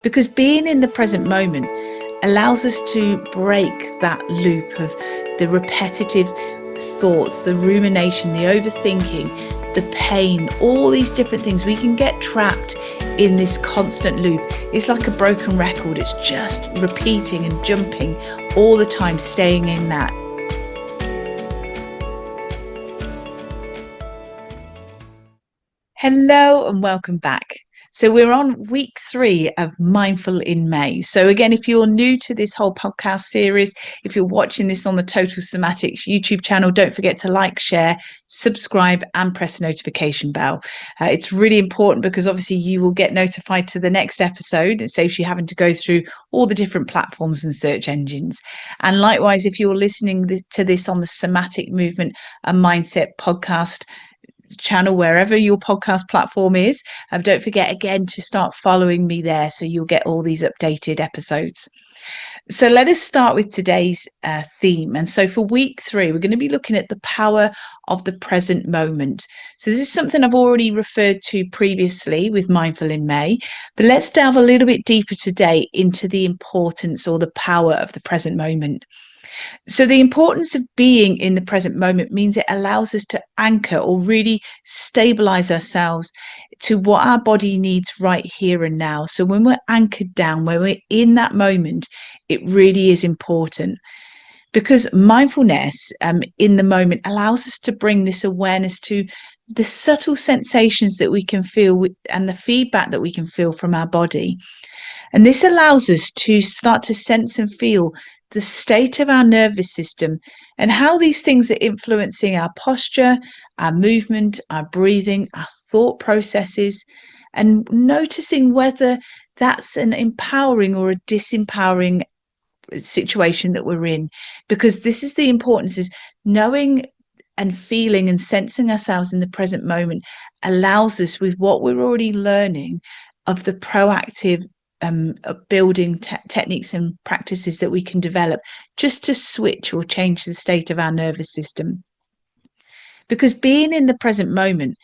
Because being in the present moment allows us to break that loop of the repetitive thoughts, the rumination, the overthinking, the pain, all these different things. We can get trapped in this constant loop. It's like a broken record. It's just repeating and jumping all the time, staying in that. Hello and welcome back. So we're on week 3 of Mindful in May. So again, if you're new to this whole podcast series, if you're watching this on the Total Somatics YouTube channel, don't forget to like, share, subscribe and press the notification bell. It's really important because obviously you will get notified to the next episode. It saves you having to go through all the different platforms and search engines. And likewise, if you're listening to this on the Somatic Movement and Mindset podcast channel, wherever your podcast platform is, don't forget again to start following me there so you'll get all these updated episodes. So let us start with today's theme. And so for week 3, we're going to be looking at the power of the present moment. So this is something I've already referred to previously with Mindful in May, but let's delve a little bit deeper today into the importance or the power of the present moment. So the importance of being in the present moment means it allows us to anchor or really stabilize ourselves to what our body needs right here and now. So when we're anchored down, when we're in that moment, it really is important. Because mindfulness in the moment allows us to bring this awareness to the subtle sensations that we can feel and the feedback that we can feel from our body. And this allows us to start to sense and feel the state of our nervous system and how these things are influencing our posture, our movement, our breathing, our thought processes, and noticing whether that's an empowering or a disempowering situation that we're in. Because this is the importance, is knowing and feeling and sensing ourselves in the present moment allows us, with what we're already learning of the proactive building techniques and practices that we can develop, just to switch or change the state of our nervous system. Because being in the present moment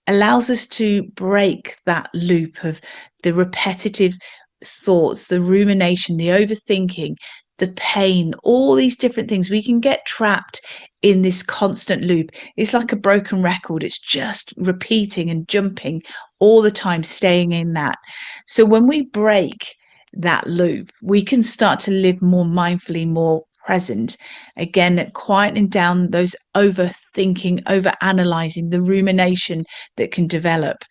allows us to break that loop of the repetitive thoughts, the rumination, the overthinking, the pain, all these different things. We can get trapped in this constant loop. It's like a broken record. It's just repeating and jumping all the time, staying in that. So when we break that loop, we can start to live more mindfully, more present. Again, quieting down those overthinking, overanalyzing, the rumination that can develop.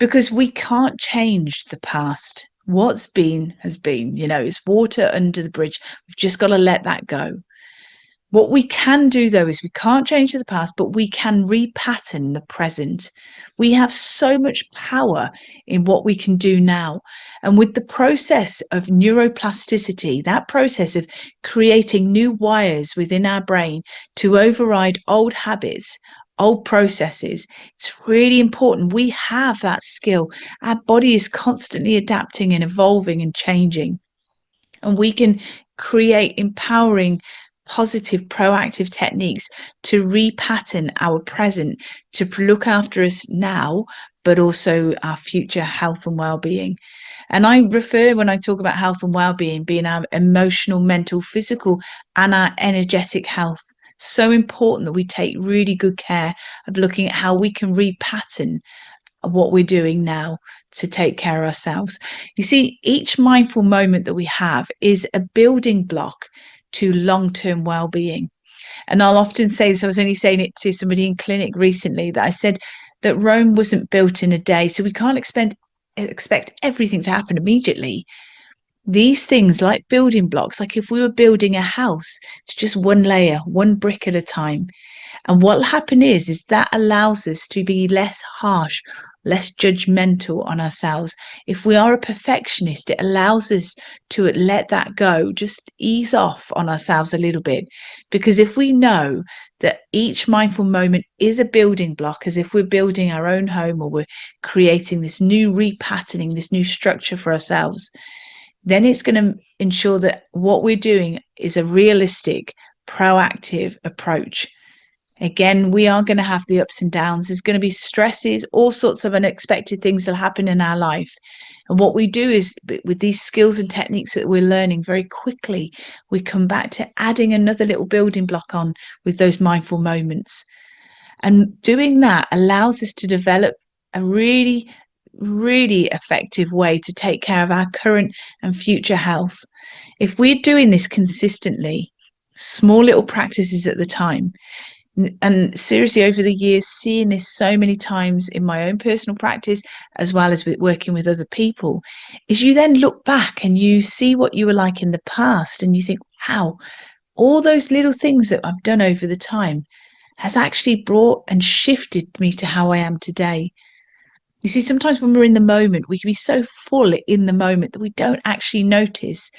Because we can't change the past. What's been has been, it's water under the bridge. We've just got to let that go. What we can do, though, is we can't change the past, but we can repattern the present. We have so much power in what we can do now. And with the process of neuroplasticity, that process of creating new wires within our brain to override old habits, old processes, it's really important. We have that skill. Our body is constantly adapting and evolving and changing. And we can create empowering, positive, proactive techniques to repattern our present, to look after us now, but also our future health and well-being. And I refer, when I talk about health and well-being, being our emotional, mental, physical, and our energetic health. So important that we take really good care of looking at how we can repattern what we're doing now to take care of ourselves. You see, each mindful moment that we have is a building block to long-term well-being. And I'll often say this, I was only saying it to somebody in clinic recently, that I said that Rome wasn't built in a day, so we can't expect everything to happen immediately. These things, like building blocks, like if we were building a house, it's just one layer, one brick at a time. And what will happen is that allows us to be less harsh, less judgmental on ourselves. If we are a perfectionist, it allows us to let that go, just ease off on ourselves a little bit. Because if we know that each mindful moment is a building block, as if we're building our own home or we're creating this new repatterning, this new structure for ourselves, then it's going to ensure that what we're doing is a realistic, proactive approach. Again, we are going to have the ups and downs. There's going to be stresses, all sorts of unexpected things that happen in our life. And what we do is, with these skills and techniques that we're learning, very quickly we come back to adding another little building block on with those mindful moments. And doing that allows us to develop a really, really effective way to take care of our current and future health. If we're doing this consistently, small little practices at the time, and seriously over the years, seeing this so many times in my own personal practice, as well as with working with other people, is you then look back and you see what you were like in the past and you think, wow, all those little things that I've done over the time has actually brought and shifted me to how I am today. You see, sometimes when we're in the moment, we can be so full in the moment that we don't actually notice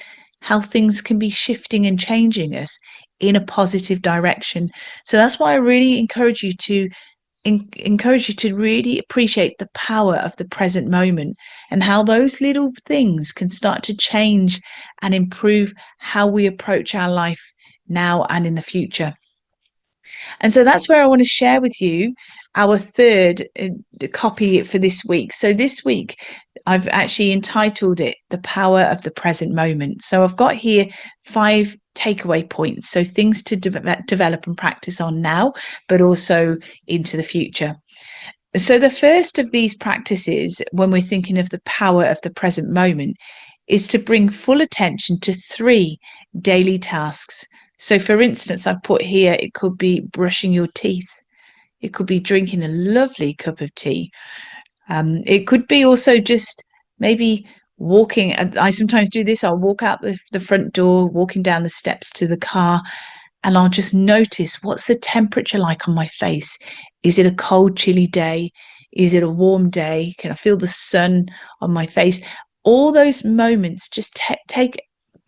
how things can be shifting and changing us in a positive direction. So that's why I really encourage you to really appreciate the power of the present moment and how those little things can start to change and improve how we approach our life now and in the future. And so that's where I want to share with you our third copy for this week. So this week, I've actually entitled it The Power of the Present Moment. So I've got here 5 takeaway points. So things to develop and practice on now, but also into the future. So the first of these practices, when we're thinking of the power of the present moment, is to bring full attention to 3 daily tasks. So for instance, I've put here, it could be brushing your teeth. It could be drinking a lovely cup of tea. It could be also just maybe walking. I sometimes do this. I'll walk out the front door, walking down the steps to the car, and I'll just notice, what's the temperature like on my face? Is it a cold, chilly day? Is it a warm day? Can I feel the sun on my face? All those moments, just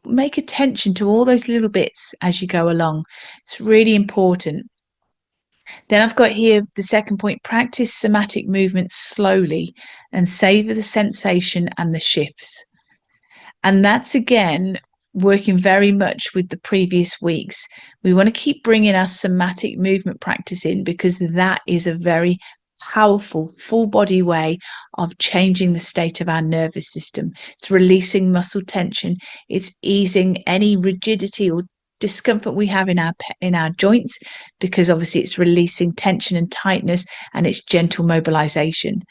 make attention to all those little bits as you go along. It's really important. Then I've got here the second point: practice somatic movements slowly and savor the sensation and the shifts. And that's again working very much with the previous weeks. We want to keep bringing our somatic movement practice in, because that is a very powerful full body way of changing the state of our nervous system. It's releasing muscle tension. It's easing any rigidity or discomfort we have in our joints, because obviously it's releasing tension and tightness, and it's gentle mobilization.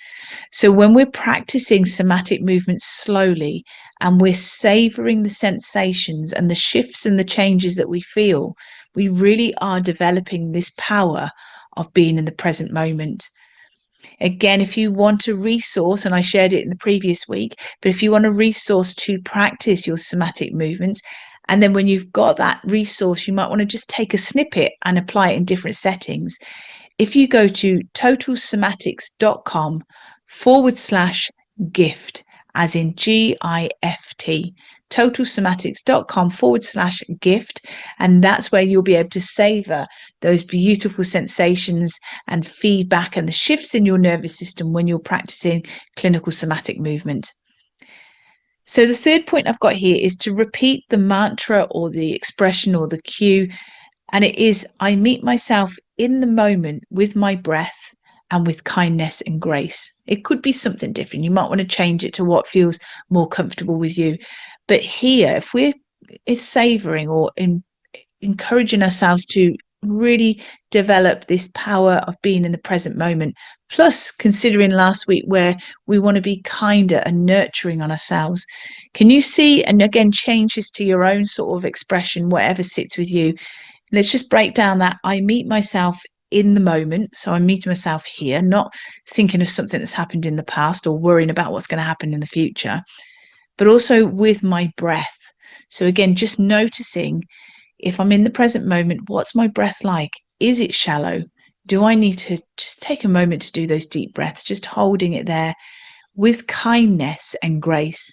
So when we're practicing somatic movements slowly and we're savoring the sensations and the shifts and the changes that we feel, we really are developing this power of being in the present moment. Again, if you want a resource, and I shared it in the previous week, but if you want a resource to practice your somatic movements, and then when you've got that resource, you might want to just take a snippet and apply it in different settings. If you go to totalsomatics.com/gift, as in GIFT, totalsomatics.com/gift, and that's where you'll be able to savor those beautiful sensations and feedback and the shifts in your nervous system when you're practicing clinical somatic movement. So the third point I've got here is to repeat the mantra or the expression or the cue, and it is, I meet myself in the moment with my breath and with kindness and grace. It could be something different. You might want to change it to what feels more comfortable with you. But here, if we're savoring or encouraging ourselves to really develop this power of being in the present moment, plus considering last week where we want to be kinder and nurturing on ourselves, can you see, and again, change this to your own sort of expression, whatever sits with you. Let's just break down that I meet myself in the moment. So I'm meeting myself here, not thinking of something that's happened in the past or worrying about what's going to happen in the future, but also with my breath. So again, just noticing, if I'm in the present moment, what's my breath like? Is it shallow? Do I need to just take a moment to do those deep breaths, just holding it there with kindness and grace?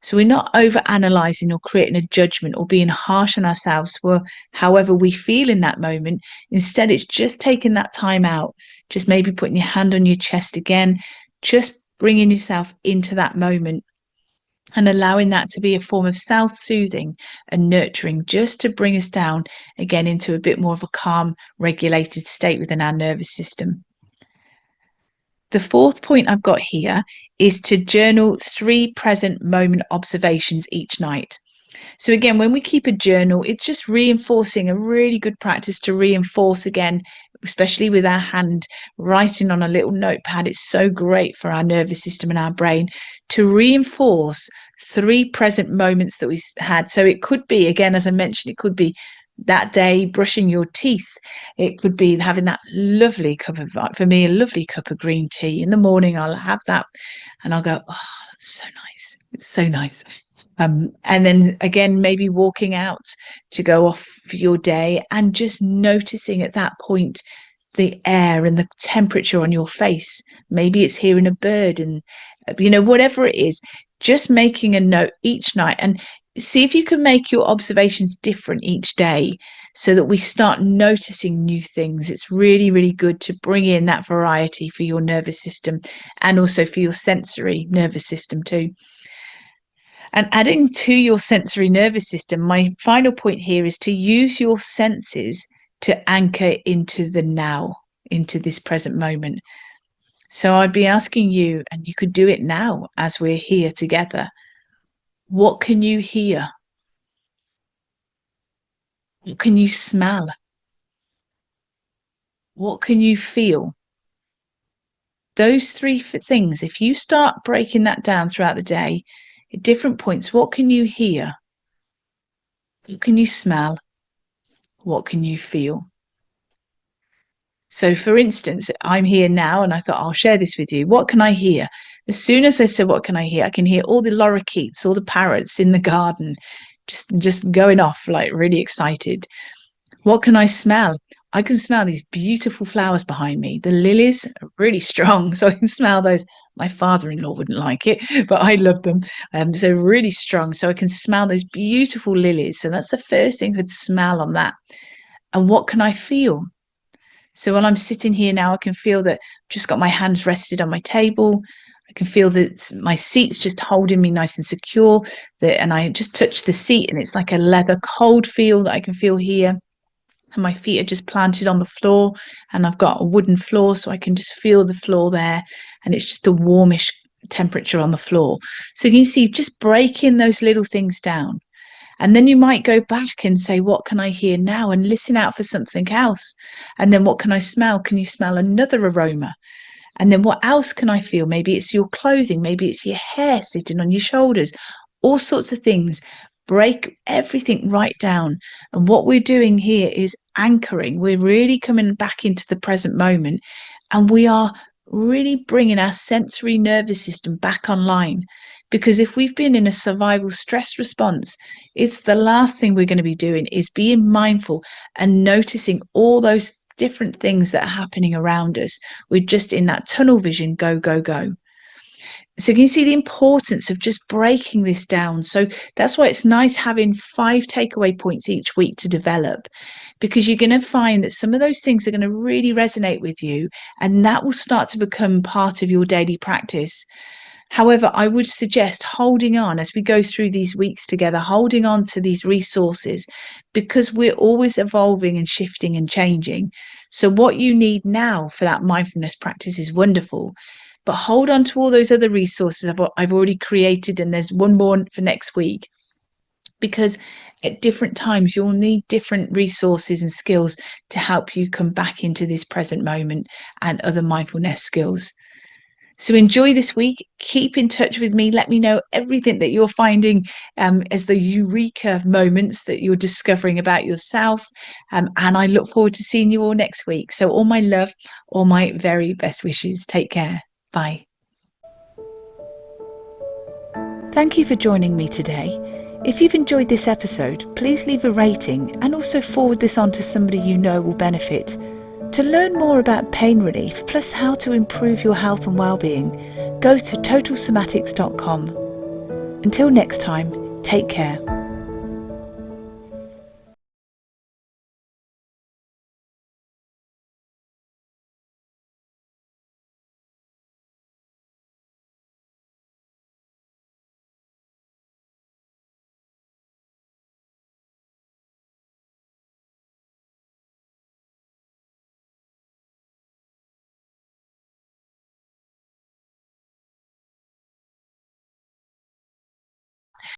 So we're not over analyzing or creating a judgment or being harsh on ourselves for however we feel in that moment. Instead, it's just taking that time out, just maybe putting your hand on your chest again, just bringing yourself into that moment and allowing that to be a form of self-soothing and nurturing, just to bring us down again into a bit more of a calm, regulated state within our nervous system. The fourth point I've got here is to journal 3 present moment observations each night. So again, when we keep a journal, it's just reinforcing, a really good practice to reinforce again, especially with our hand writing on a little notepad. It's so great for our nervous system and our brain to reinforce 3 present moments that we had. So it could be, again, as I mentioned, it could be that day brushing your teeth. It could be having that lovely cup of, for me, a lovely cup of green tea in the morning. I'll have that and I'll go, oh, that's so nice. It's so nice. And then again, maybe walking out to go off for your day and just noticing at that point the air and the temperature on your face. Maybe it's hearing a bird and, whatever it is, just making a note each night and see if you can make your observations different each day so that we start noticing new things. It's really, really good to bring in that variety for your nervous system and also for your sensory nervous system too. And adding to your sensory nervous system, my final point here is to use your senses to anchor into the now, into this present moment. So I'd be asking you, and you could do it now as we're here together. What can you hear? What can you smell? What can you feel? Those 3 things, if you start breaking that down throughout the day, at different points, what can you hear? What can you smell? What can you feel? So, for instance, I'm here now and I thought I'll share this with you. What can I hear? As soon as I said, what can I hear? I can hear all the lorikeets, all the parrots in the garden, just going off, like really excited. What can I smell? I can smell these beautiful flowers behind me. The lilies are really strong, so I can smell those. My father-in-law wouldn't like it, but I love them. So really strong. So I can smell those beautiful lilies. So that's the first thing I could smell on that. And what can I feel? So while I'm sitting here now, I can feel that I've just got my hands rested on my table. I can feel that my seat's just holding me nice and secure. And I just touch the seat and it's like a leather cold feel that I can feel here. And my feet are just planted on the floor and I've got a wooden floor, so I can just feel the floor there. And it's just a warmish temperature on the floor. So you can see just breaking those little things down. And then you might go back and say, what can I hear now? And listen out for something else. And then what can I smell? Can you smell another aroma? And then what else can I feel? Maybe it's your clothing. Maybe it's your hair sitting on your shoulders. All sorts of things. Break everything right down. And what we're doing here is anchoring. We're really coming back into the present moment. And we are really bringing our sensory nervous system back online. Because if we've been in a survival stress response, it's the last thing we're going to be doing is being mindful and noticing all those different things that are happening around us. We're just in that tunnel vision, go, go, go. So you can see the importance of just breaking this down. So that's why it's nice having 5 takeaway points each week to develop, because you're going to find that some of those things are going to really resonate with you, and that will start to become part of your daily practice. However, I would suggest holding on as we go through these weeks together, holding on to these resources, because we're always evolving and shifting and changing. So what you need now for that mindfulness practice is wonderful, but hold on to all those other resources I've already created, and there's one more for next week, because at different times you'll need different resources and skills to help you come back into this present moment and other mindfulness skills. So enjoy this week. Keep in touch with me. Let me know everything that you're finding as the eureka moments that you're discovering about yourself. And I look forward to seeing you all next week. So all my love, all my very best wishes. Take care. Bye. Thank you for joining me today. If you've enjoyed this episode, please leave a rating and also forward this on to somebody you know will benefit. To learn more about pain relief, plus how to improve your health and well-being, go to totalsomatics.com. Until next time, take care.